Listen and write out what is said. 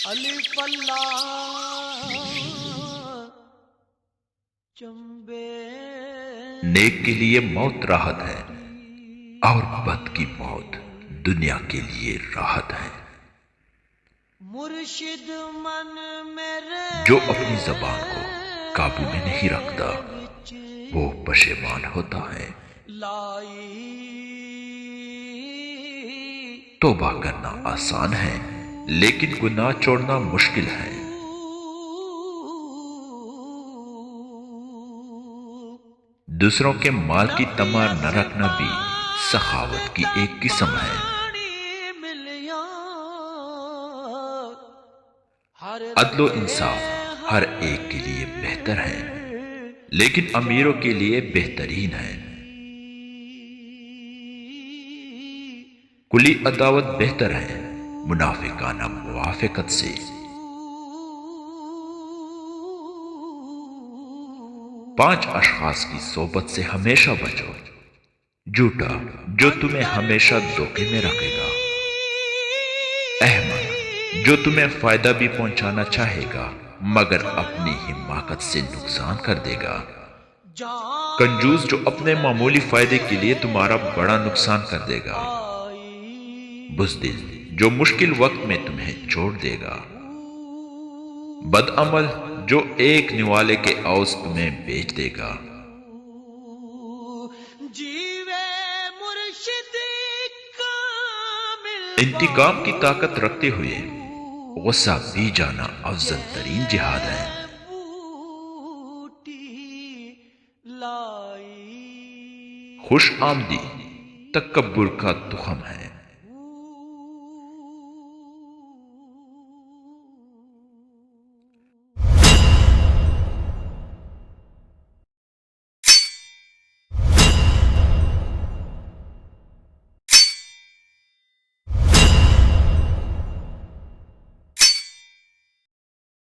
الف اللہ چمبے نیک کے لیے موت راحت ہے اور بد کی موت دنیا کے لیے راحت ہے۔ مرشد من میرے جو اپنی زبان کو قابو میں نہیں رکھتا وہ پشیمان ہوتا ہے۔ لائی توبہ کرنا آسان ہے لیکن گناہ چھوڑنا مشکل ہے۔ دوسروں کے مال کی طمع نہ رکھنا بھی سخاوت کی ایک قسم ہے۔ عدل و انصاف ہر ایک کے لیے بہتر ہے لیکن امیروں کے لیے بہترین ہے۔ کلی عداوت بہتر ہے منافقانہ موافقت سے۔ پانچ اشخاص کی صحبت سے ہمیشہ بچو۔ جھوٹا جو تمہیں ہمیشہ دھوکے میں رکھے گا، احمق جو تمہیں فائدہ بھی پہنچانا چاہے گا مگر اپنی حماقت سے نقصان کر دے گا، کنجوس جو اپنے معمولی فائدے کے لیے تمہارا بڑا نقصان کر دے گا، بزدل جو مشکل وقت میں تمہیں چھوڑ دے گا، بدعمل جو ایک نوالے کے عوض تمہیں بیچ دے گا۔ انتقام کی طاقت رکھتے ہوئے غصہ پی جانا افضل ترین جہاد ہے۔ خوش آمدی تکبر کا تخم ہے۔